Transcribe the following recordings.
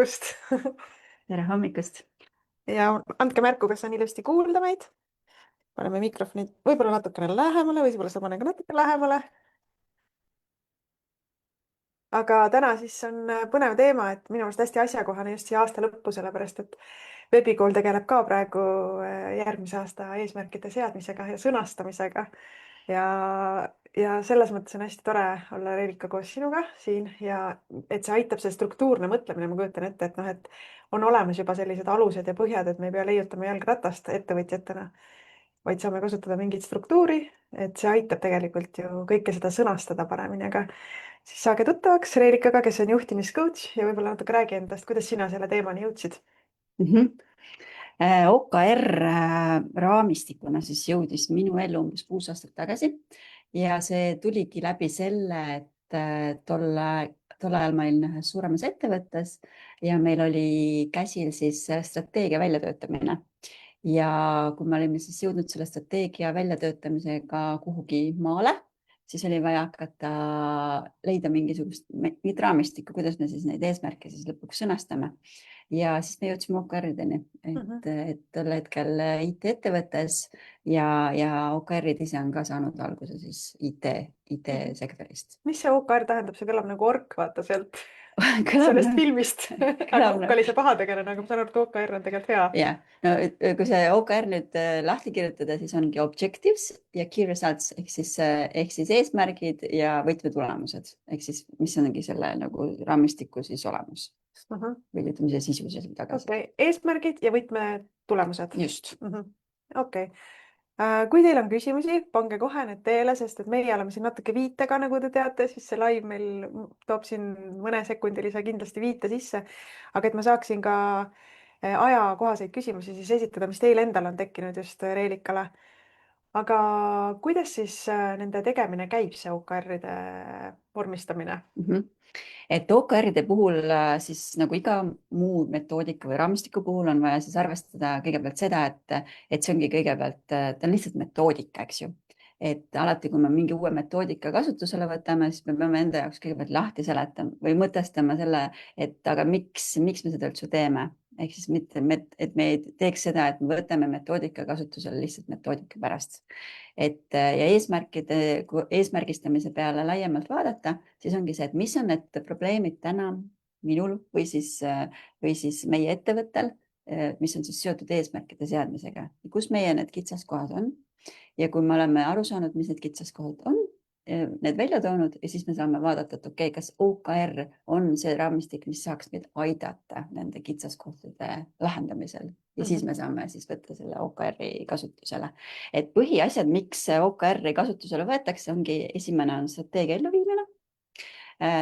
Just. Tere hommikust! Ja andke märku, kas on ilusti kuulda meid. Paneme mikrofonid võib-olla natukene lähemale, võib-olla sa pane ka natuke lähemale. Aga täna siis on põnev teema, et minu arust hästi asjakohane just siia aasta lõppu, sellepärast et Webikool tegeleb ka praegu järgmise aasta eesmärkide seadmisega ja sõnastamisega. Ja, ja selles mõttes on hästi tore olla, Reelika, koos sinuga siin ja et see aitab, see struktuurne mõtlemine, ma kujutan ette, et on olemas juba sellised alused ja põhjad, et me ei pea leiutama jalgratast ettevõtjatena, vaid saame kasutada mingit struktuuri, et see aitab tegelikult ju kõike seda sõnastada paremini, aga siis saage tuttavaks Reelikaga, kes on juhtimiscoach ja võib-olla natuke räägi endast, kuidas sina selle teemani jõudsid. OKR raamistikuna siis jõudis minu ellu umbes 6 aastat tagasi ja see tuligi läbi selle, et tol ajal ma olin ühes suuremas ettevõttes ja meil oli käsil siis strateegia väljatöötamine. Ja kui me olime siis jõudnud selle strateegia väljatöötamisega kuhugi maale, siis oli vaja hakata leida mingit raamistikku, kuidas me siis neid eesmärke siis lõpuks sõnastame. Ja siis me jõudsime OKR-ideni, et tol hetkel IT-ettevõttes ja OKR-id ise on ka saanud alguse siis IT-sektorist. Mis see OKR tähendab? See kõlab nagu ork, vaata sealt Kõlab sellest filmist. Aga ork oli see pahategelane, aga ma saan aru, et OKR on tegelikult hea. Ja, no kui see OKR nüüd lahti kirjutada, siis ongi objectives ja key results ehk siis eesmärgid ja võtmetulemused ehk siis mis ongi selle nagu raamistiku siis olemus või ütleme see sisu siis tagasi. Okay. Eesmärgid ja võtmetulemused. Just. Okay. Kui teil on küsimusi, pange kohe need teele, sest et meie oleme siin natuke viitega, nagu te teate, siis see live meil toob siin mõnesekundilise kindlasti viite sisse. Aga et ma saaksin ka ajakohaseid küsimusi siis esitada, mis teil endal on tekkinud just Reelikale. Aga kuidas siis nende tegemine käib, see OKR-ide vormistamine? Et OKR-ide puhul siis nagu iga muu metoodika või raamistiku puhul on vaja siis arvestada kõigepealt seda, et see ongi kõigepealt, ta on lihtsalt metoodika, eks ju. Et alati, kui me mingi uue metoodika kasutusele võtame, siis me peame enda jaoks kõigepealt lahti seletama või mõtestama selle, et aga miks me seda üldse teeme. Ehk siis mitte, et me ei teeks seda, et me võtame metoodika kasutusele lihtsalt metoodika pärast. Ja eesmärgistamise peale laiemalt vaadata, siis ongi see, et mis on need probleemid täna minul või siis meie ettevõttel, mis on siis seotud eesmärkide seadmisega. Kus meie need kitsaskohad on? Ja kui me oleme aru saanud, mis need kitsaskohad on, need välja toonud ja siis me saame vaadata, et okei, kas OKR on see raamistik, mis saaks meid aidata nende kitsaskohtade lahendamisel. Ja siis me saame siis võtta selle OKR-i kasutusele. Et põhiasjad, miks OKR-i kasutusele võetakse, ongi esimene on strateegia elluviimine.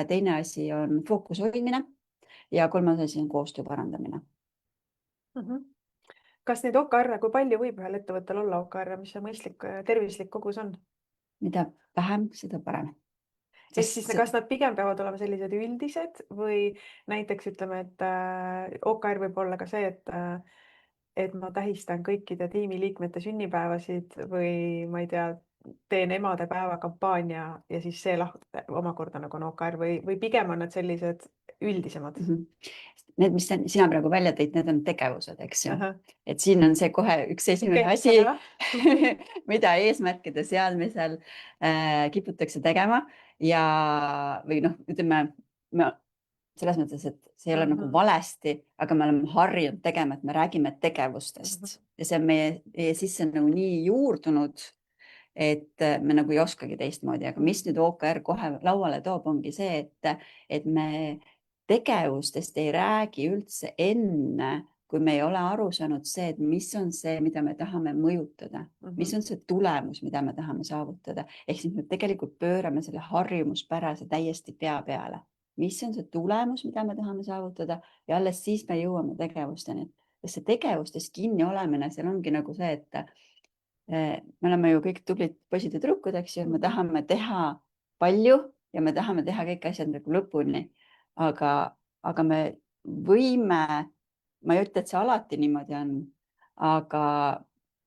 Teine asi on fookus hoidmine ja kolmas asi on koostöö parandamine. Kas neid OKR-e, kui palju võib ühel ettevõttel olla OKR-e, mis see mõistlik tervislik kogus on? Mida vähem, seda parem. Ehk siis kas nad pigem peavad olema sellised üldised või näiteks ütleme, et OKR võib olla ka see, et ma tähistan kõikide tiimiliikmete sünnipäevasid või ma ei tea, teen emadepäeva kampaania ja siis see omakorda nagu on OKR või pigem on nad sellised üldisemad? Need, mis sina praegu välja tõid, need on tegevused, eks ju. Et siin on see kohe üks esimene asi, mida eesmärkide seadmisel kiputakse tegema ja või noh, ütleme, selles mõttes, et see ei ole nagu valesti, aga me oleme harjunud tegema, et me räägime tegevustest ja see on meie sisse nagu nii juurdunud, et me nagu ei oskagi teistmoodi, aga mis nüüd OKR kohe lauale toob, ongi see, et me tegevustest ei räägi üldse enne, kui me ei ole aru saanud see, et mis on see, mida me tahame mõjutada, mis on see tulemus, mida me tahame saavutada. Ehk siis me tegelikult pöörame selle harjumuspärase täiesti pea peale. Mis on see tulemus, mida me tahame saavutada ja alles siis me jõuame tegevusteni. Sest see tegevustes kinni olemine, seal ongi nagu see, et me oleme ju kõik tublid poisid ja tüdrukud, eks ju, me tahame teha palju ja me tahame teha kõik asjad nagu lõpuni. Aga me võime, ma ei ütle, et see alati niimoodi on, aga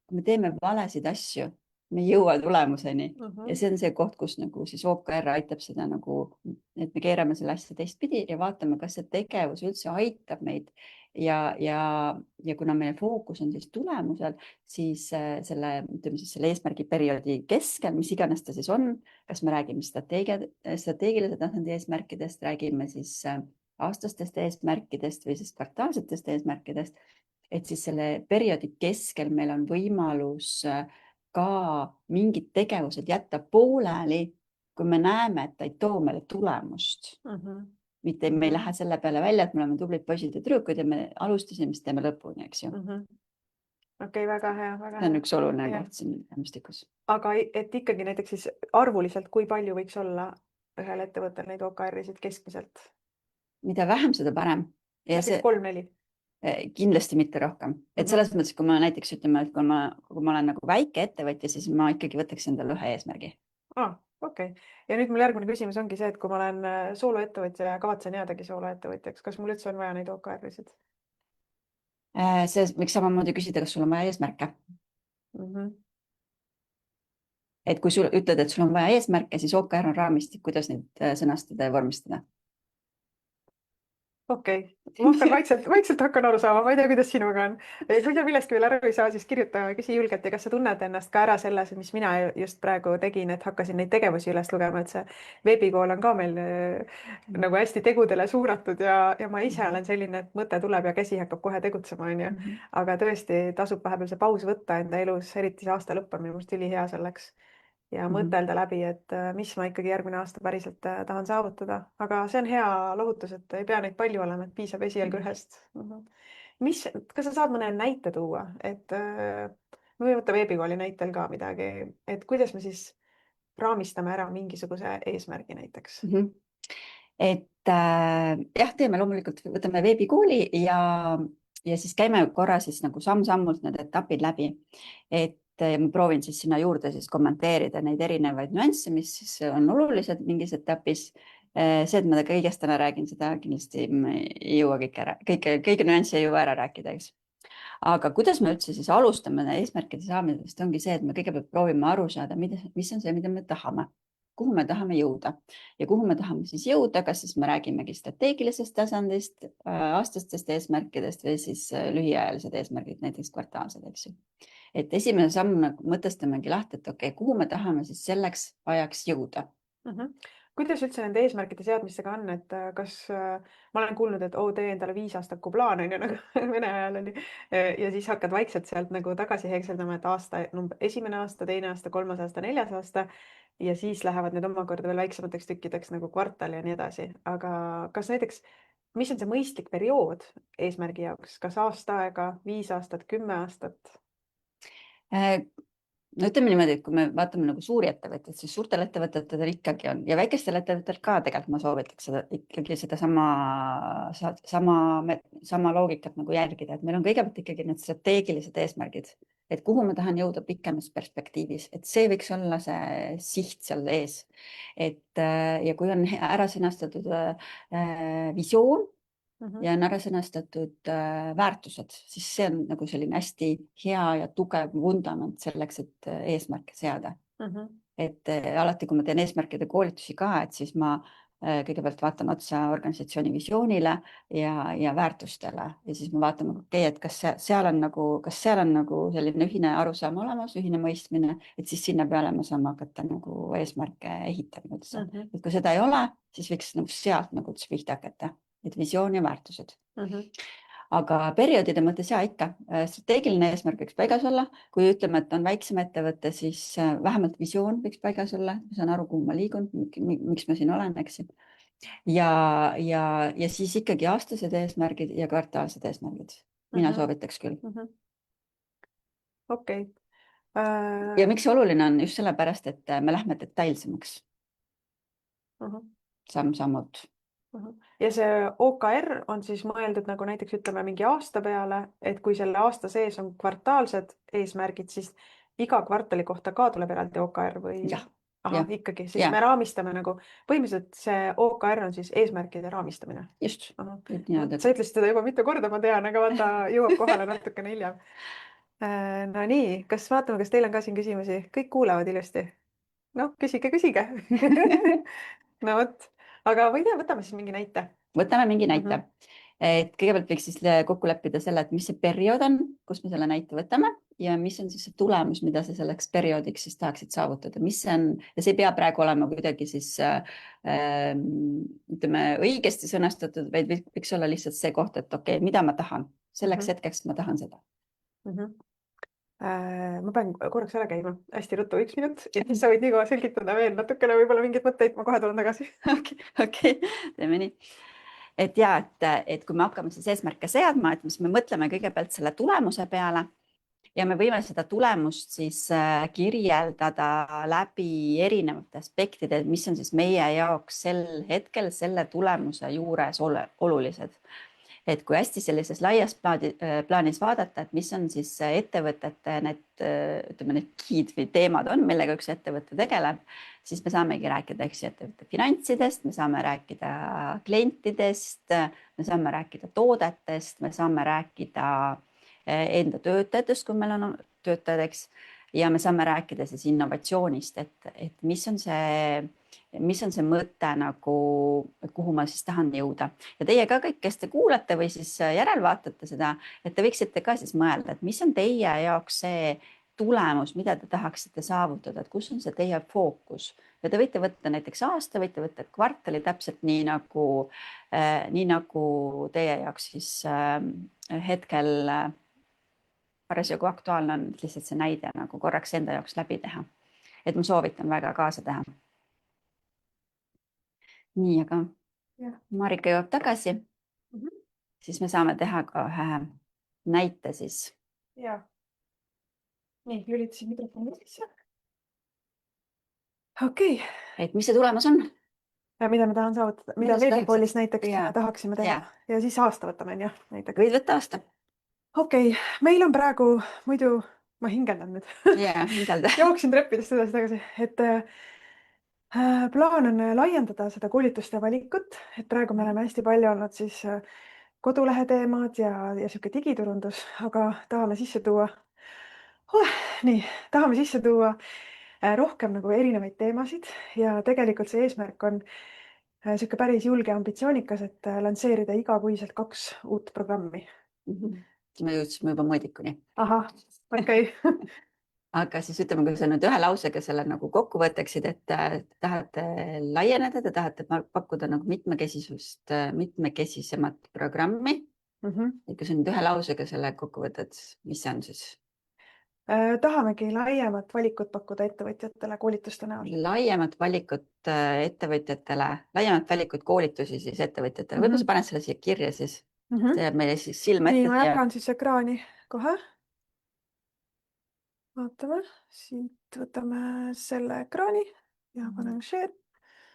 kui me teeme valesid asju, me ei jõua tulemuseni ja Mhm. see on see koht, kus nagu siis OKR aitab seda nagu, et me keerame selle asja teistpidi ja vaatame, kas see tegevus üldse aitab meid ja kuna meie fookus on siis tulemusel, siis ütleme siis selle eesmärgiperioodi keskel, mis iganes ta siis on, kas me räägime strateegilise tasandi eesmärkidest, räägime siis aastastest eesmärkidest või siis kvartaalsetest eesmärkidest, et siis selle perioodi keskel meil on võimalus ka mingid tegevused jätta pooleli, kui me näeme, et ta ei too meile tulemust. Mitte me ei lähe selle peale välja, et me oleme tublid poisid ja tüdrukud ja me alustasime, siis teeme lõpuni, eks ju. Okei, väga hea, väga hea. See on üks oluline koht siin raamistikus. Aga et ikkagi näiteks siis arvuliselt, kui palju võiks olla ühel ettevõttel neid OKR-isid keskmiselt? Mida vähem, seda parem. Näiteks 3-4? Kindlasti mitte rohkem. Et selles mõttes, kui ma näiteks ütleme, et kui ma olen nagu väike ettevõtja, siis ma ikkagi võtaks endale ühe eesmärgi. Okei. Ja nüüd mul järgmine küsimus ongi see, et kui ma olen sooloettevõtja ja kavatsen jäädagi sooloettevõtjaks, kas mul üldse on vaja neid OKR-isid? Võiks samamoodi küsida, kas sul on vaja eesmärke. Et kui sul ütled, et sul on vaja eesmärke, siis OKR on raamistik, kuidas neid sõnastada ja vormistada. Okei. Ma hakkan vaikselt hakkan aru saama, ma ei tea, kuidas sinuga on. Kui sa millestki veel aru ei saa, siis kirjuta, küsi julgelt ja kas sa tunned ennast ka ära selles, mis mina just praegu tegin, et hakkasin neid tegevusi üles lugema, et see veebikool on ka meil nagu hästi tegudele suunatud ja ma ise olen selline, et mõte tuleb ja käsi hakkab kohe tegutsema, onju. Aga tõesti tasub vahepeal see paus võtta enda elus, eriti see aasta lõpp on minu meelest ülihea selleks. Ja mõtelda läbi, et mis ma ikkagi järgmine aasta päriselt tahan saavutada. Aga see on hea lohutus, et ei pea neid palju olema, et piisab esialgu ühest. Kas sa saad mõne näite tuua? Et me võime võtta veebikooli näitel ka midagi, et kuidas me siis raamistame ära mingisuguse eesmärgi näiteks? Et jah, teeme loomulikult, võtame veebikooli ja siis käime korra siis nagu samm-sammult need etapid läbi. Et ma proovin siis sinna juurde siis kommenteerida neid erinevaid nüansse, mis siis on olulised mingis etapis. See, et ma kõigest täna räägin, seda kindlasti ei jõua kõike nüanssi ei jõua ära rääkida, eks. Aga kuidas me üldse siis alustame eesmärkide saamisest, ongi see, et me kõigepealt proovime aru saada, mis on see, mida me tahame, kuhu me tahame jõuda ja kuhu me tahame siis jõuda, kas siis me räägimegi strateegilisest tasandist, aastastest eesmärkidest või siis lühiajalised eesmärgid, näiteks kvartaalsed, eks ju. Et esimene samm mõtestamegi lahti, et okei, kuhu me tahame siis selleks ajaks jõuda. Kuidas üldse nende eesmärkide seadmistega on, et kas ma olen kuulnud, et tee endale 5-aastaku plaan, on ju, nagu Vene ajal oli. Ja siis hakkad vaikselt sealt nagu tagasi heekseldama, et esimene aasta, teine aasta, 3. aasta, 4. aasta ja siis lähevad need omakorda veel väiksemateks tükkideks nagu kvartal ja nii edasi. Aga kas näiteks, mis on see mõistlik periood eesmärgi jaoks, kas aasta aega, 5 aastat, 10 aastat? No ütleme niimoodi, et kui me vaatame nagu suuri ettevõtteid, siis suurtel ettevõtetel ikkagi on ja väikestel ettevõtetel ka tegelikult ma soovitaks ikkagi seda sama loogikat nagu järgida, et meil on kõigepealt ikkagi need strateegilised eesmärgid, et kuhu ma tahan jõuda pikemas perspektiivis, et see võiks olla see siht seal ees. Ja kui on ära sõnastatud visioon, ja on ära sõnastatud väärtused, siis see on nagu selline hästi hea ja tugev vundament selleks, et eesmärke seada. Et alati, kui ma teen eesmärkide koolitusi ka, et siis ma kõigepealt vaatan otsa organisatsiooni visioonile ja väärtustele ja siis me vaatame, et kas seal on nagu selline ühine arusaam olemas, ühine mõistmine, et siis sinna peale me saame hakata nagu eesmärke ehitama üldse. Et kui seda ei ole, siis võiks nagu sealt nagu pihta hakata. Et visioon ja väärtused. Aga perioodide mõttes ikka strateegiline eesmärk võiks paigas olla. Kui ütleme, et on väiksem ettevõte, siis vähemalt visioon võiks paigas olla. Ma saan aru, kuhu ma liigun, miks ma siin olen, eks. Ja siis ikkagi aastased eesmärgid ja kvartaalsed eesmärgid. Mina soovitaks küll. Okei. Ja miks see oluline on? Just sellepärast, et me lähme detailsemaks. Samm-sammult. Ja see OKR on siis mõeldud nagu näiteks ütleme mingi aasta peale, et kui selle aasta sees on kvartaalsed eesmärgid, siis iga kvartali kohta ka tuleb eraldi OKR või? Ikkagi, siis me raamistame nagu, põhimõtteliselt see OKR on siis eesmärkide raamistamine. Just. Sa ütlesid seda juba mitu korda, ma tean, aga vaata jõuab kohale natukene hiljem. No nii, kas vaatame, kas teil on ka siin küsimusi? Kõik kuulavad ilusti. Noh, küsige. No vot, aga ma ei tea, võtame siis mingi näite. Võtame mingi näite. Mhm. Et kõigepealt võiks siis kokku leppida selle, et mis see periood on, kus me selle näite võtame ja mis on siis see tulemus, mida sa selleks perioodiks siis tahaksid saavutada, mis see on ja see ei pea praegu olema kuidagi siis ütleme õigesti sõnastatud, vaid võiks olla lihtsalt see koht, et okei, mida ma tahan selleks hetkeks, ma tahan seda. Ma pean korraks ära käima, hästi ruttu 1 minut ja siis sa võid nii kaua selgitada veel natukene, võib-olla mingeid mõtteid, ma kohe tulen tagasi. Okei, teeme nii. Et ja, et kui me hakkame siis eesmärke seadma, et siis me mõtleme kõigepealt selle tulemuse peale ja me võime seda tulemust siis kirjeldada läbi erinevate aspektide, mis on siis meie jaoks sel hetkel selle tulemuse juures olulised. Et kui hästi sellises laias plaanis vaadata, et mis on siis ettevõtete need key'd või teemad on, millega üks ettevõte tegeleb, siis me saamegi rääkida ettevõtte finantsidest, me saame rääkida klientidest, me saame rääkida toodetest, me saame rääkida enda töötajatest, kui meil on töötajad, eks, ja me saame rääkida siis innovatsioonist, et mis on see mõte nagu, kuhu ma siis tahan jõuda ja teie ka kõik, kes te kuulate või siis järelvaatate seda, et te võiksite ka siis mõelda, et mis on teie jaoks see tulemus, mida te tahaksite saavutada, et kus on see teie fookus ja te võite võtta näiteks aasta, võite võtta kvartali täpselt nii nagu teie jaoks siis hetkel parasjagu aktuaalne on lihtsalt see näide nagu korraks enda jaoks läbi teha. Et ma soovitan väga kaasa teha. Nii, aga Marika jõuab tagasi. Siis me saame teha ka ühe näite siis. Ja. Nii, lülitasin mikrofoni sisse. Okei. Et mis see tulemus on? Ja mida me tahan saavutada, mida Veebipoolis näiteks tahaksime teha ja siis aasta võtame, jah, näiteks. Võid võtta aasta. Okei, meil on praegu, muidu ma hingeldan nüüd. Jaa, hingelda. Jooksin treppidest edasi tagasi, et plaan on laiendada seda koolituste valikut, et praegu me oleme hästi palju olnud siis kodulehe teemad ja sihuke digiturundus, aga tahame sisse tuua rohkem nagu erinevaid teemasid ja tegelikult see eesmärk on sihuke päris julge ambitsioonikas, et lansseerida igakuiselt 2 uut programmi. Me jõudsime juba mõõdikuni. Ahah, okei. Aga siis ütleme, kui sa nüüd ühe lausega selle nagu kokku võtaksid, et tahate laieneda, te tahate pakkuda nagu mitmekesisust, mitmekesisemat programmi. Et kui sa nüüd ühe lausega selle kokku võtad, mis see on siis? Tahamegi laiemat valikut pakkuda ettevõtjatele koolituste näol. Laiemat valikut ettevõtjatele, laiemat valikut koolitusi siis ettevõtjatele. Võib-olla sa paned selle siia kirja siis. See jääb meile siis silma ette. Nii, ma jagan siis ekraani kohe. Vaatame, siit võtame selle ekraani ja paneme share.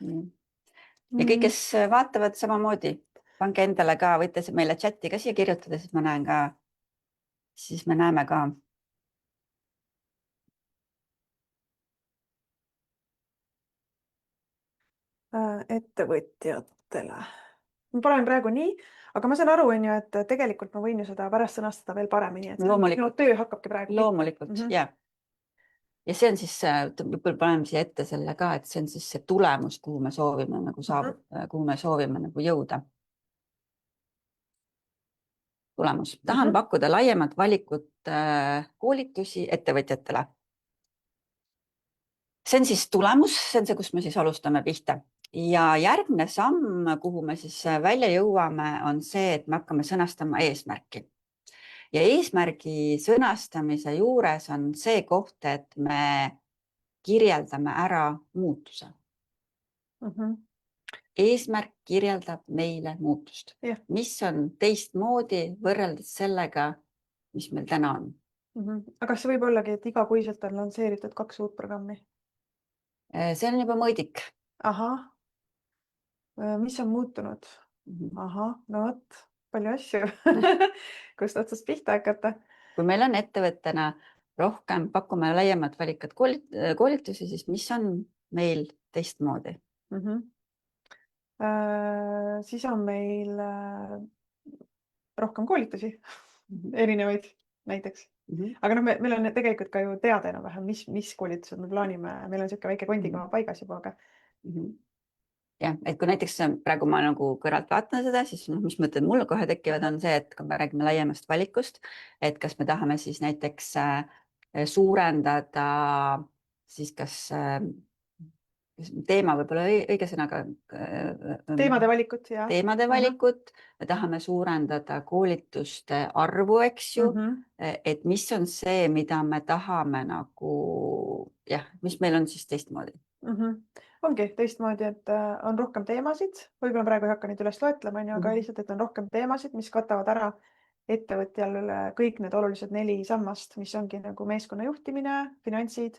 Ja kõik, kes vaatavad samamoodi, pange endale ka, võite meile chati ka siia kirjutada, siis ma näen ka, siis me näeme ka. Ettevõtjatele. Ma panen praegu nii, aga ma saan aru, et tegelikult ma võin ju seda pärast sõnastada veel paremini, et minu töö hakkabki praegu. Loomulikult, jah. Ja see on siis, võib-olla paneme siia ette selle ka, et see on siis see tulemus, kuhu me soovime nagu jõuda. Tulemus. Tahan pakkuda laiemat valikut koolitusi ettevõtjatele. See on siis tulemus, see on see, kus me siis alustame pihta. Ja järgmine samm, kuhu me siis välja jõuame, on see, et me hakkame sõnastama eesmärki. Ja eesmärgi sõnastamise juures on see koht, et me kirjeldame ära muutuse. Eesmärk kirjeldab meile muutust, mis on teistmoodi võrreldes sellega, mis meil täna on. Aga kas see võib ollagi, et igakuiselt on lansseeritud 2 uut programmi? See on juba mõõdik. Ahah. Mis on muutunud? Ahah, no võt, palju asju. Kust otsast pihta hakata? Kui meil on ettevõttena rohkem, pakume laiemat valikat koolitusi, siis mis on meil teistmoodi? Siis on meil rohkem koolitusi, erinevaid näiteks. aga noh, meil on tegelikult ka ju teada enam-vähem, mis koolitused me plaanime, meil on niisugune väike kondikama paigas juba, aga jah, et kui näiteks praegu ma nagu kõrvalt vaatan seda, siis mis mõtted mul kohe tekivad, on see, et kui me räägime laiemast valikust, et kas me tahame siis näiteks suurendada siis kas teema võib-olla õige sõnaga. teemade valikut ja. teemade valikut, me tahame suurendada koolituste arvu, eks ju, et mis on see, mida me tahame nagu jah, mis meil on siis teistmoodi. Ongi teistmoodi, et on rohkem teemasid, võib-olla praegu ei hakka neid üles loetlema, aga lihtsalt, et on rohkem teemasid, mis katavad ära ettevõtjal kõik need olulised 4 sammast, mis ongi nagu meeskonna juhtimine, finantsid,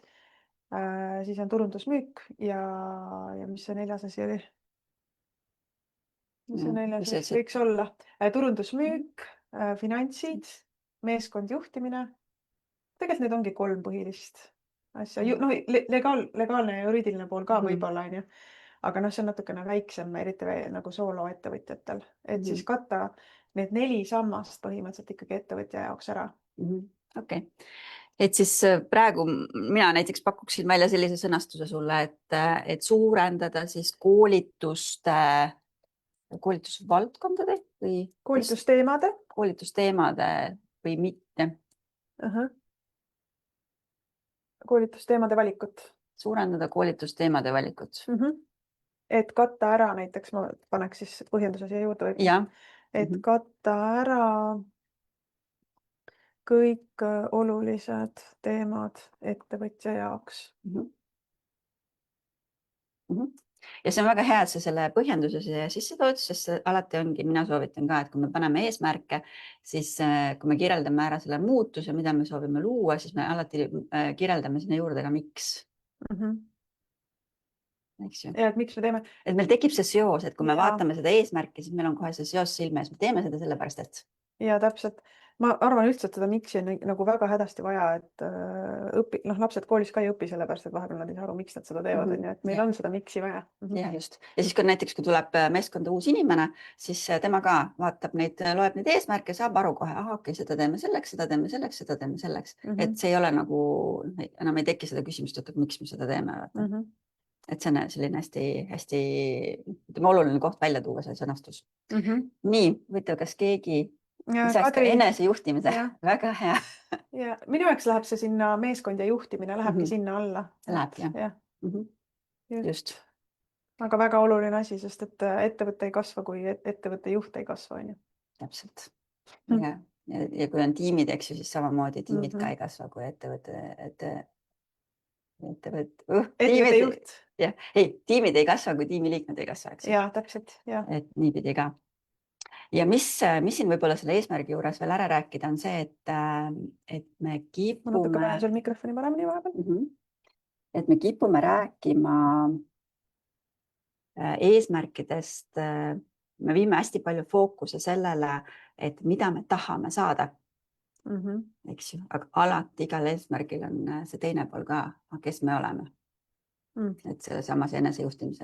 siis on turundusmüük ja mis see 4. asi oli? Mis see 4. võiks olla? Turundusmüük, finantsid, meeskond juhtimine. Tegelikult need ongi 3 põhilist asja. No, legaalne ja juriidiline pool ka võib-olla, on ju. Aga noh, see on natukene väiksem, eriti nagu soolo ettevõtjatel, et siis katta need 4 sammast põhimõtteliselt ikkagi ettevõtja jaoks ära. Okei. Et siis praegu mina näiteks pakuksin välja sellise sõnastuse sulle, et suurendada siis koolitusvaldkondade või koolitusteemade või mitte. Koolitusteemade valikut. Suurendada koolitusteemade valikut. Et katta ära, näiteks ma paneks siis põhjenduse siia juurde. Et katta ära kõik olulised teemad ettevõtja jaoks. Ja see on väga hea, et sa selle põhjenduse sisse tood, sest alati ongi, mina soovitan ka, et kui me paneme eesmärke, siis kui me kirjeldame ära selle muutuse, mida me soovime luua, siis me alati kirjeldame sinna juurde ka miks. Eks ju? Ja, et miks me teeme? Et meil tekib see seos, et kui me vaatame seda eesmärki, siis meil on kohe see seos silme ees, me teeme seda sellepärast, et. Ja täpselt. Ma arvan üldse, et seda miksi on nagu väga hädasti vaja, et lapsed koolis ka ei õpi sellepärast, et vahepeal nad ei saa aru, miks nad seda teevad, et meil on seda miksi vaja. Ja just. Ja siis, kui näiteks, kui tuleb meeskonda uus inimene, siis tema ka vaatab neid, loeb neid eesmärke, saab aru kohe, okei, seda teeme selleks, seda teeme selleks, seda teeme selleks. Et see ei ole nagu, enam ei teki seda küsimust, et miks me seda teeme. Et see on selline hästi oluline koht välja tuua, see sõnastus. Nii, võite, kas keegi lisaks ka enesejuhtimise. Väga hea. Ja minu jaoks läheb see sinna meeskond ja juhtimine lähebki sinna alla. Läheb, jah. Just. Aga väga oluline asi, sest et ettevõte ei kasva, kui ettevõtte juht ei kasva. Täpselt. Ja kui on tiimid, eks ju, siis samamoodi tiimid ka ei kasva, kui ettevõtte juht. Ei, tiimid ei kasva, kui tiimiliikmed ei kasva. Ja, täpselt. Et niipidi ka. Ja mis siin võib-olla selle eesmärgi juures veel ära rääkida, on see, et me kipume. Ma natuke panen sul mikrofoni paremini vahepeal. Et me kipume rääkima eesmärkidest, me viime hästi palju fookuse sellele, et mida me tahame saada. Eks ju, aga alati igal eesmärgil on see teine pool ka, kes me oleme. Et selle samas enesejuhtimise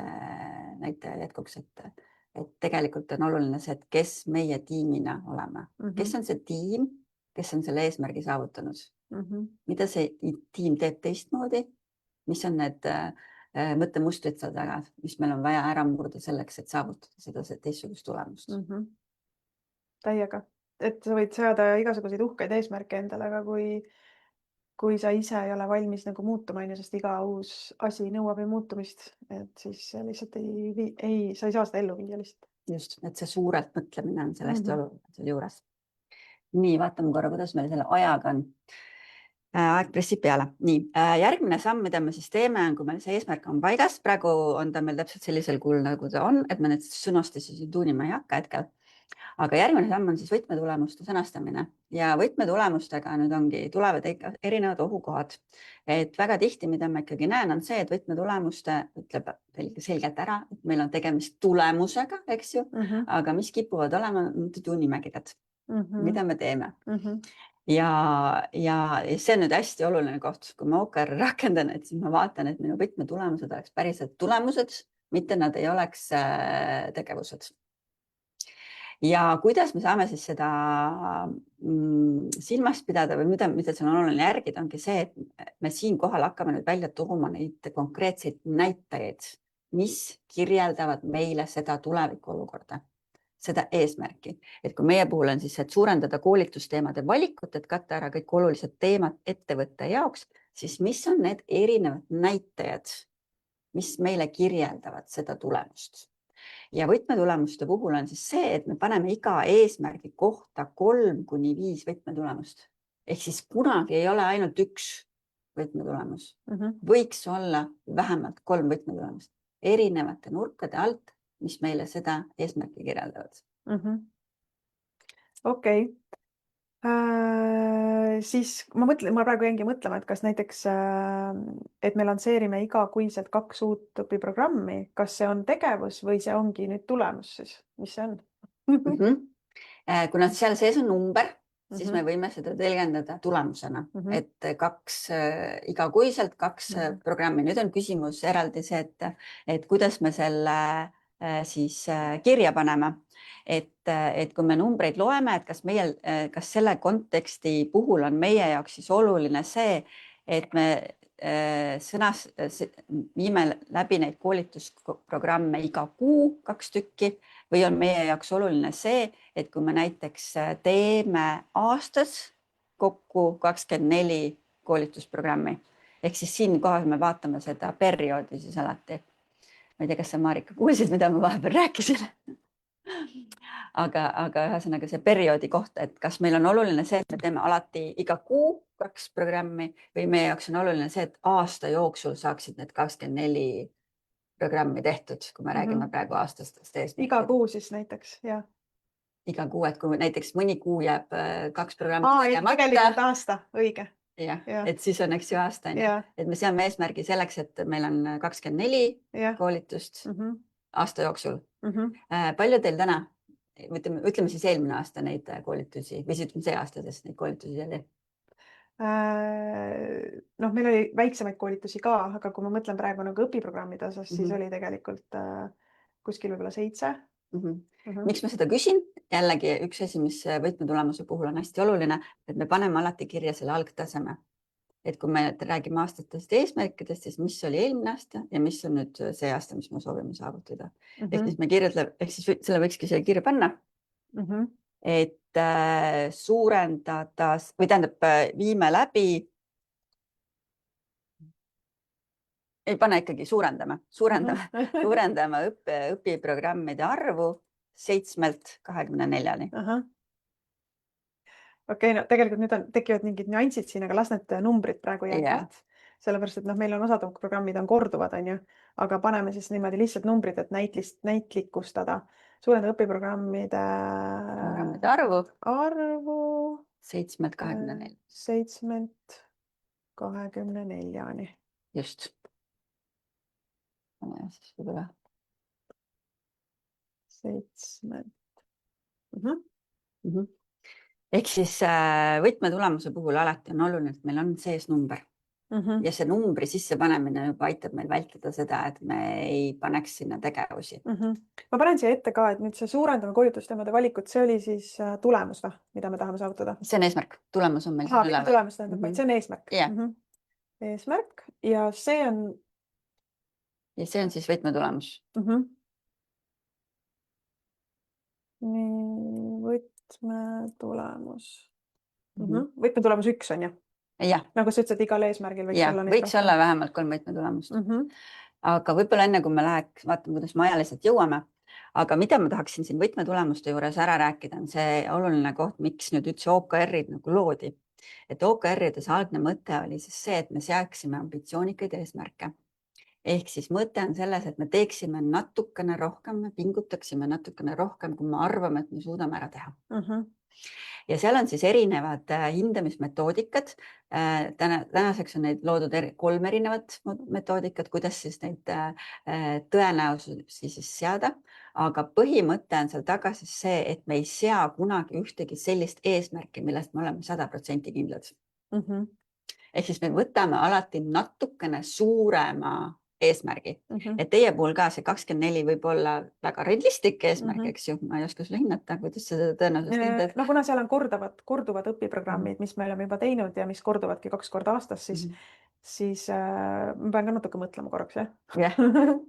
näitaja jätkuks, et tegelikult on oluline see, et kes meie tiimina oleme. Kes on see tiim, kes on selle eesmärgi saavutanud? Mida see tiim teeb teistmoodi? Mis on need mõttemustrid seal taga, mis meil on vaja ära murda selleks, et saavutada seda teistsugust tulemust? Täiega. Et sa võid seada igasuguseid uhkeid eesmärke endale, aga kui sa ise ei ole valmis nagu muutuma, sest iga uus asi nõuab ju muutumist, et siis lihtsalt sa ei saa seda ellu viia lihtsalt. Just, et see suurelt mõtlemine on selle hästi oluline selle juures. Nii, vaatame korra, kuidas meil selle ajaga on. Aeg pressib peale. Nii, järgmine samm, mida me siis teeme, on, kui meil see eesmärk on paigas, praegu on ta meil täpselt sellisel kujul, nagu ta on, et me need sõnastusi tuunima ei hakka hetkel. Aga järgmine samm on siis võtmetulemuste sõnastamine ja võtmetulemustega nüüd tulevad erinevad ohukohad. Et väga tihti, mida ma ikkagi näen, on see, et võtmetulemuste ütleb selgelt ära, et meil on tegemist tulemusega, eks ju, aga mis kipuvad olema nimekirjad, mida me teeme. Ja see on nüüd hästi oluline koht, kui ma OKR rakendan, et siis ma vaatan, et minu võtmetulemused oleks päriselt tulemused, mitte nad ei oleks tegevused. ja kuidas me saame siis seda silmas pidada või mida seal on oluline järgida, ongi see, et me siinkohal hakkame nüüd välja tooma neid konkreetseid näitajaid, mis kirjeldavad meile seda tulevikuolukorda, seda eesmärki. Et kui meie puhul on siis, et suurendada koolitusteemade valikut, et katta ära kõik olulised teemad ettevõtte jaoks, siis mis on need erinevad näitajad, mis meile kirjeldavad seda tulemust. Ja võtmetulemuste puhul on siis see, et me paneme iga eesmärgi kohta 3–5 võtmetulemust. Ehk siis kunagi ei ole ainult üks võtmetulemus. Võiks olla vähemalt 3 võtmetulemust erinevate nurkade alt, mis meile seda eesmärki kirjeldavad. Okei. Siis ma praegu jäingi mõtlema, et kas näiteks, et me lansseerime igakuiselt 2 uut õpiprogrammi, kas see on tegevus või see ongi nüüd tulemus siis, mis see on? Kuna seal sees on number, siis me võime seda tõlgendada tulemusena, et 2 igakuiselt 2 programmi. Nüüd on küsimus eraldi see, et kuidas me selle siis kirja paneme. Et kui me numbreid loeme, et kas selle konteksti puhul on meie jaoks siis oluline see, et me viime läbi neid koolitusprogramme iga kuu 2 tükki või on meie jaoks oluline see, et kui me näiteks teeme aastas kokku 24 koolitusprogrammi, ehk siis siinkohal me vaatame seda perioodi siis alati. Ma ei tea, kas sa, Marika, kuulsid, mida ma vahepeal rääkisin? Aga ühesõnaga see perioodi kohta, et kas meil on oluline see, et me teeme alati iga kuu 2 programmi või meie jaoks on oluline see, et aasta jooksul saaksid need 24 programmi tehtud, kui me räägime praegu aastastest eesmärkidest. Iga kuu siis näiteks, jah. Iga kuu, et kui näiteks mõni kuu jääb 2 programmi tegemata. Tegelikult aasta, õige. Jah, et siis on eks ju aasta, et me seame eesmärgi selleks, et meil on 24 koolitust aasta jooksul. Palju teil täna, ütleme siis eelmine aasta neid koolitusi või ütleme see aasta, sest neid koolitusi oli? Meil oli väiksemaid koolitusi ka, aga kui ma mõtlen praegu nagu õpiprogrammide osas, siis oli tegelikult kuskil võib-olla 7. Miks ma seda küsin? Jällegi üks asi, mis võtmetulemuse puhul on hästi oluline, et me paneme alati kirja selle algtaseme. Et kui me räägime aastatest eesmärkidest, siis mis oli eelmine aasta ja mis on nüüd see aasta, mis me soovime saavutada. Ehk siis selle võikski selle kirja panna, et suurendada või tähendab, viime läbi. Ei pane ikkagi, suurendame õpiprogrammide arvu 7-lt 24-ni. Okei, no tegelikult nüüd tekivad mingid nüansid siin, aga las need numbrid praegu jäävad. Sellepärast, et meil on osad programmid on korduvad, aga paneme siis niimoodi lihtsalt numbrid, et näitlikustada. Suurendada õpiprogrammide arvu 7-lt 24. 7-lt 24-ni. Just. Siis võib-olla 7. Ehk siis võtmetulemuse puhul alati on oluline, et meil on sees number. Ja see numbri sissepanemine juba aitab meil vältida seda, et me ei paneks sinna tegevusi. Ma panen siia ette ka, et nüüd see suurendame koolitusteemade valikut, see oli siis tulemus, mida me tahame saavutada. See on eesmärk. Tulemus on meil siin üleval. Tulemus tähendab, vaid see on eesmärk. Eesmärk ja see on... Ja see on siis võtmetulemus. Võtmetulemus. Võtmetulemus 1 on, jah? Jah. Nagu sa ütlesid, igal eesmärgil võiks olla neid võiks olla vähemalt 3 võtmetulemust. Aga võib-olla enne, kui me vaatame, kuidas me ajaliselt jõuame, aga mida ma tahaksin siin võtmetulemuste juures ära rääkida, on see oluline koht, miks nüüd üldse OKR-id nagu loodi. Et OKR-ides algne mõte oli siis see, et me seaksime ambitsioonikaid eesmärke. Ehk siis mõte on selles, et me teeksime natukene rohkem, me pingutaksime natukene rohkem, kui me arvame, et me suudame ära teha. Ja seal on siis erinevad hindamismetoodikad. Tänaseks on neid loodud 3 erinevat metoodikat, kuidas siis neid tõenäosusi siis seada. Aga põhimõte on seal taga siis see, et me ei sea kunagi ühtegi sellist eesmärki, millest me oleme 100% kindlad. Ehk siis me võtame alati natukene suurema eesmärgi. Et teie puhul ka see 24 võib olla väga realistlik eesmärk, eks ju, ma ei oska sulle hinnata, kuidas sa seda tõenäoliselt hindad. No kuna seal on korduvad õpiprogrammid, mis me oleme juba teinud ja mis korduvadki 2 korda aastas, siis ma pean ka natuke mõtlema korraks, jah. Jah,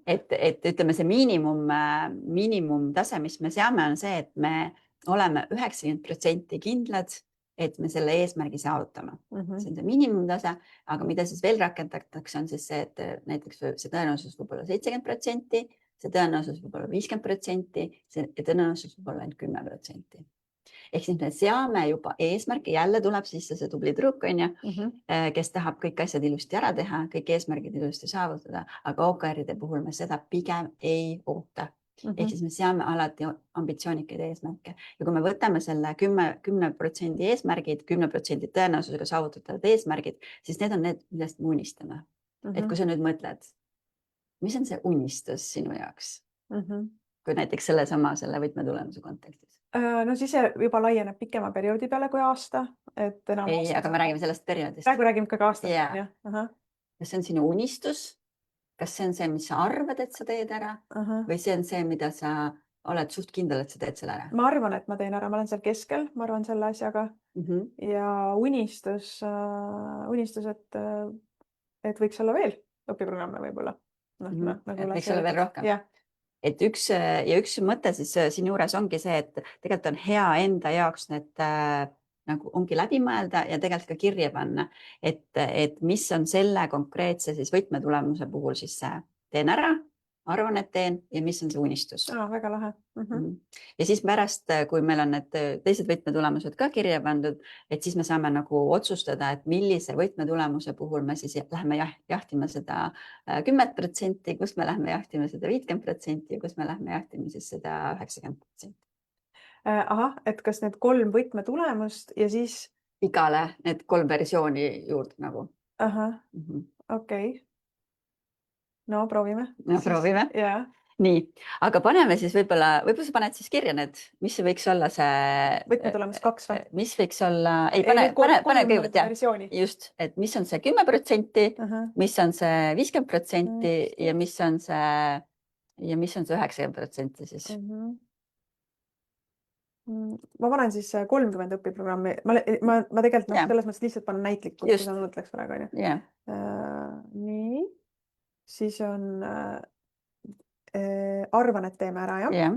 et ütleme, see miinimumtase, mis me seame, on see, et me oleme 90% kindlad, et me selle eesmärgi saavutame. See on see miinimumtase, aga mida siis veel rakendatakse, on siis see, et näiteks see tõenäosus võib olla 70%, see tõenäosus võib olla 50%, see tõenäosus võib olla ainult 10%. Ehk siis me seame juba eesmärke, jälle tuleb sisse see tubli tüdruk, on ju, kes tahab kõik asjad ilusti ära teha, kõik eesmärgid ilusti saavutada, aga OKR-ide puhul me seda pigem ei oota. Ehk siis me seame alati ambitsioonikaid eesmärke ja kui me võtame selle 10% eesmärgid, 10% tõenäosusega saavutatavad eesmärgid, siis need on need, millest me unistame. Et kui sa nüüd mõtled, mis on see unistus sinu jaoks, kui näiteks selle võtmetulemuse kontekstis? No siis see juba laieneb pikema perioodi peale kui aasta. Ei, aga me räägime sellest perioodist. Praegu räägime ikkagi aastast. Kas see on sinu unistus? Kas see on see, mis sa arvad, et sa teed ära? Või see on see, mida sa oled suht kindel, et sa teed selle ära? Ma arvan, et ma teen ära. Ma olen seal keskel, ma arvan selle asjaga. Ja unistus, et võiks olla veel õpiprogramme võib-olla. Et võiks olla veel rohkem. Et üks mõte siis siin juures ongi see, et tegelikult on hea enda jaoks need nagu ongi läbi mõelda ja tegelikult ka kirja panna, et mis on selle konkreetse siis võtmetulemuse puhul siis teen ära, arvan, et teen ja mis on see unistus. Väga lahe. Ja siis pärast, kui meil on need teised võtmetulemused ka kirja pandud, et siis me saame nagu otsustada, et millise võtmetulemuse puhul me siis lähme jahtima seda 10%, kus me lähme jahtima seda 50% ja kus me lähme jahtima siis seda 90%. Et kas need 3 võtmetulemust ja siis igale need 3 versiooni juurde nagu. Okei. No proovime. Proovime. Nii, aga paneme siis võib-olla sa paned siis kirja need, mis see võiks olla see võtmetulemus 2 või? Mis võiks olla, pane kõigepealt just, et mis on see 10%, mis on see 50% ja mis on see 90% siis. Ma panen siis 30 õpiprogrammi. Ma tegelikult selles mõttes lihtsalt panen näitlikult, kui sa mõtleks praegu. Nii, siis on arvan, et teeme ära, jah?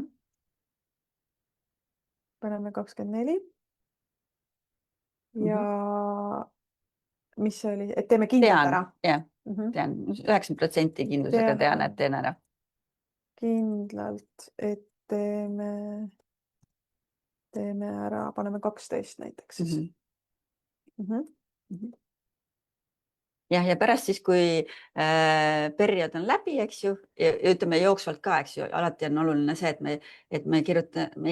Paneme 24. Ja mis see oli? Et teeme kindlalt ära? Jah, tean. 90% kindlusega tean, et teen ära. Kindlalt, et teeme ära, paneme 12 näiteks. Ja pärast siis, kui periood on läbi, eks ju, ja ütleme jooksvalt ka, eks ju, alati on oluline see, et me ei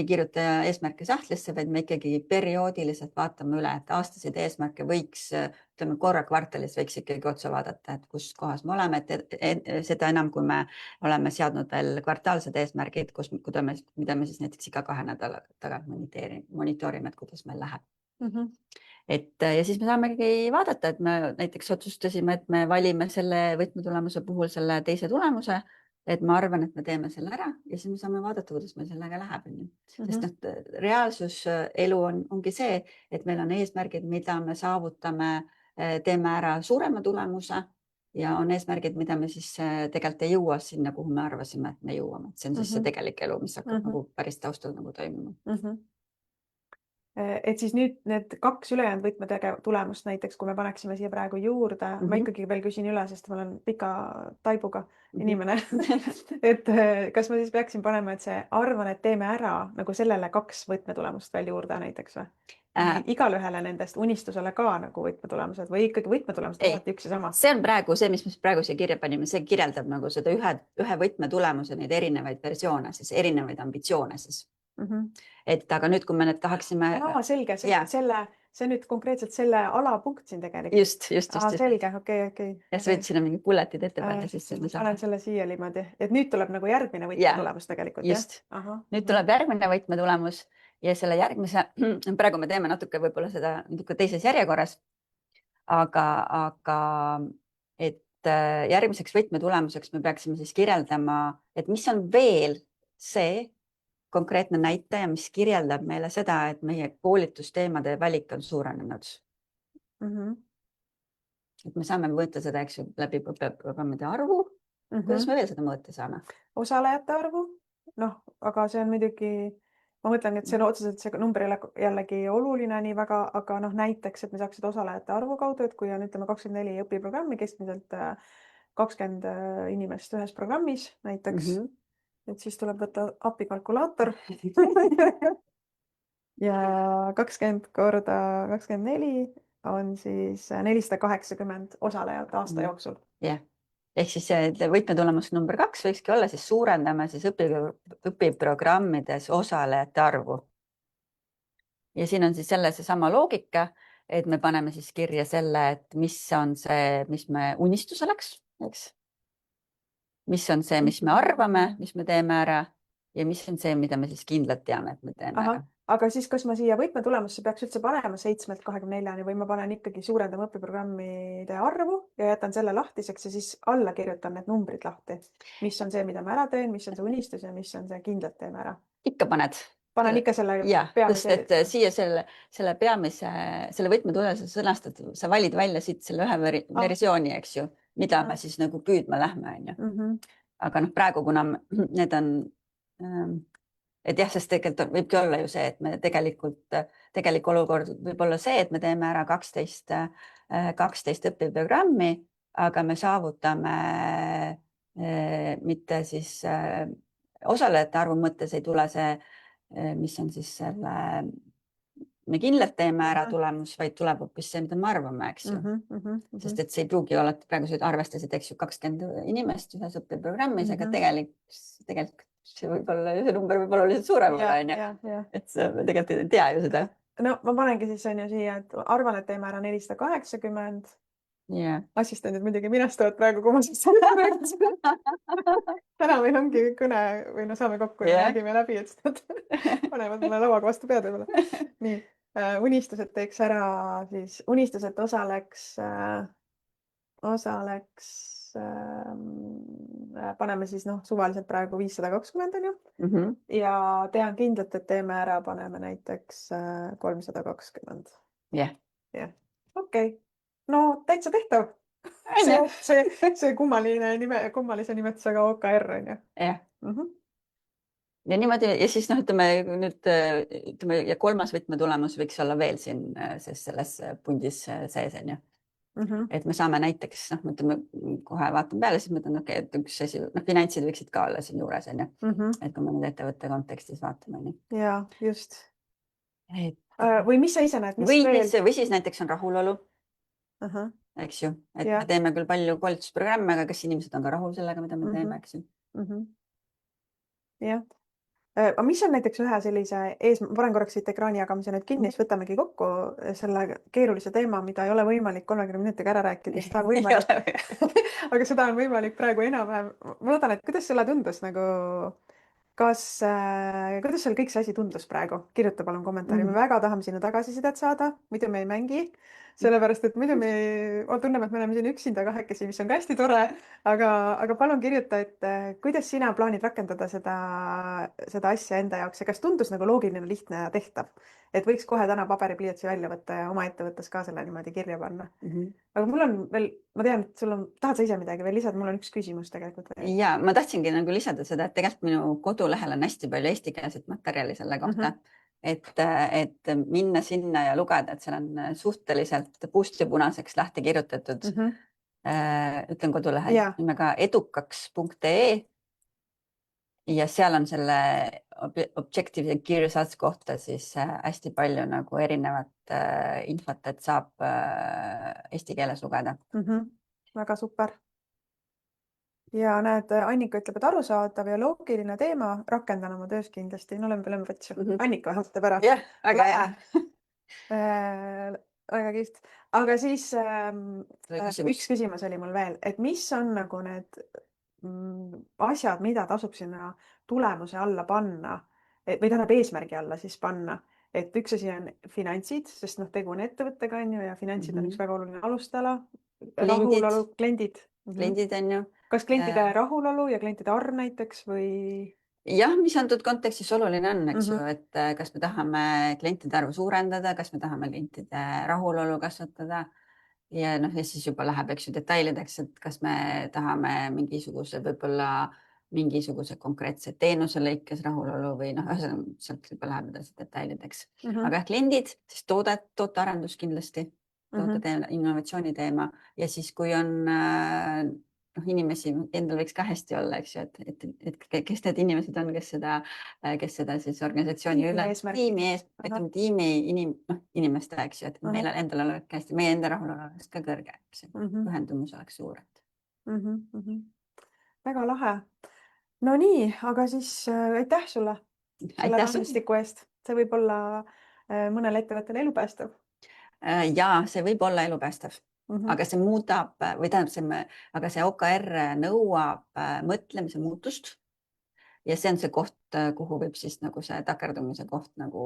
kirjuta eesmärke sahtlisse, vaid me ikkagi perioodiliselt vaatame üle, et aastaseid eesmärke võiks, ütleme korra kvartalis võiks ikkagi otsa vaadata, et kus kohas me oleme, et seda enam, kui me oleme seadnud veel kvartaalsed eesmärgid, mida me siis näiteks iga 2 nädala tagant monitoorime, et kuidas meil läheb. Ja siis me saamegi vaadata, et me näiteks otsustasime, et me valime selle võtmetulemuse puhul selle teise tulemuse, et ma arvan, et me teeme selle ära ja siis me saame vaadata, kuidas meil sellega läheb. Sest reaalsus elu ongi see, et meil on eesmärgid, mida me saavutame, teeme ära suurema tulemuse ja on eesmärgid, mida me siis tegelikult ei jõua sinna, kuhu me arvasime, et me jõuame. See on siis see tegelik elu, mis hakkab nagu päris taustal nagu toimuma. Et siis nüüd need 2 ülejäänud võtmetulemust näiteks, kui me paneksime siia praegu juurde, ma ikkagi veel küsin üle, sest ma olen pika taibuga inimene, et kas ma siis peaksin panema, et see arvan, et teeme ära nagu sellele 2 võtmetulemust veel juurde näiteks või? Igal ühele nendest unistusele ka nagu võtmetulemused või ikkagi võtmetulemused alati üks ja sama? See on praegu see, mis me praegu siia kirja panime, see kirjeldab nagu seda ühe võtmetulemuse neid erinevaid versioone, siis erinevaid ambitsioone siis. Et aga nüüd, kui me need tahaksime... Selge, see nüüd konkreetselt selle alapunkt siin tegelikult. Just. Selge, okei. Ja sa võid sinna mingi bulletid ette panna. Panen selle siia niimoodi, et nüüd tuleb nagu järgmine võtmetulemus tegelikult. Just, nüüd tuleb järgmine võtmetulemus ja selle järgmise, praegu me teeme natuke võib-olla seda teises järjekorras, aga et järgmiseks võtmetulemuseks me peaksime siis kirjeldama, et mis on veel see konkreetne näitaja, mis kirjeldab meile seda, et meie koolitusteemade valik on suurenenud. Et me saame mõõta seda, eks ju, läbi õppeprogrammide arvu. Kuidas me veel seda mõõta saame? Osalejate arvu, noh, aga see on muidugi, ma mõtlen, et see on otseselt see number jällegi oluline nii väga, aga noh, näiteks, et me saaksid osalejate arvu kaudu, et kui on, ütleme, 24 õpiprogrammi, keskmiselt 20 inimest ühes programmis näiteks, et siis tuleb võtta appi kalkulaator ja 20 korda 24 on siis 480 osalejat aasta jooksul. Jah. Ehk siis võtmetulemus number 2 võikski olla, siis suurendame siis õpiprogrammides osalejate arvu. Ja siin on siis jälle seesama loogika, et me paneme siis kirja selle, et mis on see, mis me unistus oleks, eks? Mis on see, mis me arvame, mis me teeme ära ja mis on see, mida me siis kindlalt teame, et me teeme ära. Aga siis, kas ma siia võtmetulemusse peaks üldse panema 7-24 või ma panen ikkagi suurendama õpiprogrammide arvu ja jätan selle lahtiseks ja siis alla kirjutan need numbrid lahti. Mis on see, mida ma ära teen, mis on see unistus ja mis on see kindlalt teeme ära? Ikka paned. Panen ikka selle peamise. Sest, et siia selle peamise, selle võtmetulemuse sõnastad, sa valid välja siit selle ühe versiooni, eks ju, mida me siis nagu püüdma lähme, on ju. Aga noh, praegu, kuna need on... Et jah, sest tegelikult võibki olla ju see, et me tegelik olukord võib olla see, et me teeme ära 12 õpiprogrammi, aga me saavutame mitte siis osalejate arvu mõttes ei tule see, mis on siis selle, me kindlalt teeme ära tulemus, vaid tuleb hoopis see, mida me arvame, eks ju. Sest et see ei pruugi olla, praegu arvestasid, eks ju, 20 inimest ühes õpiprogrammis, aga tegelikult see võib-olla, see number võib olla lihtsalt suurem, et me tegelikult ei tea ju seda. No ma panengi siis on ju siia, et arvan, et teeme ära 480. Assistendid muidugi minestavad praegu, kui ma siis täna meil ongi kõne või no saame kokku ja räägime läbi, et panevad mulle lauaga vastu pead võib-olla. Nii, unistused teeks ära siis, unistused osaleks paneme siis suvaliselt praegu 520 on ju ja tean kindlalt, et teeme ära, paneme näiteks 320. Jah. Okei. No täitsa tehtav. See kummalise nimetusega OKR on ju. Jah. Ja niimoodi, ja siis ütleme nüüd, ja kolmas võtmetulemus võiks olla veel siin selles pundis sees on ju. Et me saame näiteks, mõtleme kohe vaatame peale, siis mõtlen, et üks asi, finantsid võiksid ka olla siin juures, on ju. Et kui me nüüd ettevõtte kontekstis vaatame. Ja, just. Või mis sa ise näed? Või siis näiteks on rahulolu, eks ju. Et me teeme küll palju koolitusprogramme, aga kas inimesed on ka rahul sellega, mida me teeme, eks ju. Jah. Aga mis on näiteks ühe sellise ma panen korraks siit ekraani jagamise nüüd kinni, siis võtamegi kokku selle keerulise teema, mida ei ole võimalik 30 minutiga ära rääkida, seda on võimalik. Aga seda on võimalik praegu enam-vähem. Ma loodan, et kuidas sulle tundus nagu, kuidas sulle kõik see asi tundus praegu? Kirjuta palun kommentaari. Me väga tahame sinna tagasisidet saada, muidu me ei mängi. Sellepärast, et muidu me tunneme, et me oleme siin üksinda kahekesi, mis on ka hästi tore, aga palun kirjuta, et kuidas sina plaanid rakendada seda asja enda jaoks ja kas tundus nagu loogiline, lihtne ja tehtav, et võiks kohe täna paberipliiatsi välja võtta ja oma ettevõttes ka selle niimoodi kirja panna. Aga mul on veel, ma tean, et tahad sa ise midagi veel lisada, mul on üks küsimus tegelikult. Ja ma tahtsingi nagu lisada seda, et tegelikult minu kodulehel on hästi palju eestikeelset materjali selle kohta. Et minna sinna ja lugeda, et seal on suhteliselt puust-punaseks lahti kirjutatud. Ütlen kodulehel nimega edukaks.ee ja seal on selle Objective Key Results kohta siis hästi palju nagu erinevat infot, et saab eesti keeles lugeda. Väga super. Ja näed, Annika ütleb, et arusaadav ja loogiline teema, rakendan oma töös kindlasti. No oleme võtsu. Annika vähemalt teeb ära. Jah, väga hea. Väga kihvt. Aga siis üks küsimus oli mul veel, et mis on nagu need asjad, mida tasub sinna tulemuse alla panna või tähendab eesmärgi alla siis panna. Et üks asi on finantsid, sest tegu on ettevõttega on ju ja finantsid on üks väga oluline alustala. Rahulolu, kliendid. kliendid on ju. Kas klientide rahulolu ja klientide arv näiteks või? Jah, mis antud kontekstis oluline on, eks ju, et kas me tahame klientide arvu suurendada, kas me tahame klientide rahulolu kasvatada ja noh, ja siis juba läheb, eks ju, detailideks, et kas me tahame mingisuguse konkreetse teenuse lõikes rahulolu või noh, ühesõnaga sealt juba läheb edasi detailideks. Aga kliendid, siis tootearendus kindlasti, toodete innovatsiooni teema ja siis, kui on inimesi, endal võiks ka hästi olla, eks ju, et kes need inimesed on, kes seda siis organisatsiooni inimeste, eks ju, et meil endal oleks hästi, meie enda rahulolu oleks ka kõrge, eks ju, pühendumus oleks suur. Väga lahe. No nii, aga siis aitäh sulle selle raamistiku eest. See võib olla mõnele ettevõttele elupäästav. Ja see võib olla elupäästav. Aga see muudab või tähendab, aga see OKR nõuab mõtlemise muutust ja see on see koht, kuhu võib siis nagu see takerdumise koht nagu,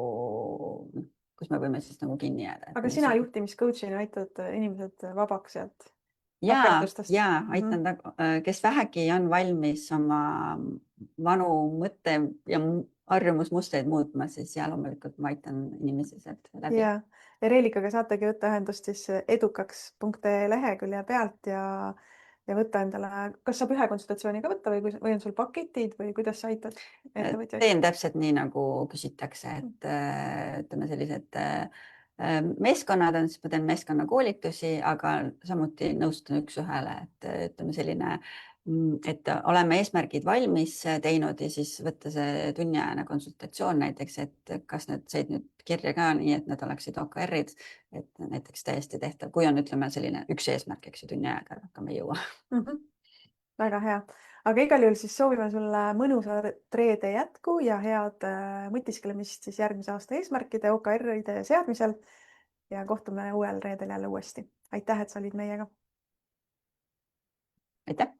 kus me võime siis nagu kinni jääda. Aga sina juhtimiscoach'ina aitad inimesed vabaks sealt takerdustest? Jaa, aitan, kes vähegi on valmis oma vanu mõtte ja harjumusmustreid muutma, siis ja loomulikult ma aitan inimesi sealt läbi. Ja Reelikaga saategi võtta ühendust siis edukaks.ee lehekülje pealt ja võtta endale, kas saab ühe konsultatsiooni ka võtta või on sul paketid või kuidas sa aitad ettevõtjaid? Teen täpselt nii, nagu küsitakse, et ütleme sellised meeskonnad on, siis ma teen meeskonnakoolitusi, aga samuti nõustun üks-ühele, et ütleme selline, et oleme eesmärgid valmis teinud ja siis võtta see tunniajane konsultatsioon näiteks, et kas need said nüüd kirja ka nii, et need oleksid OKR-id, et näiteks täiesti tehtav, kui on, ütleme selline üks eesmärk, eks ju, tunni ajaga rohkem ei jõua. Väga hea, aga igal juhul siis soovime sulle mõnusat reede jätku ja head mõtisklemist siis järgmise aasta eesmärkide OKR-ide seadmisel ja kohtume uuel reedel jälle uuesti. Aitäh, et sa olid meiega. Aitäh!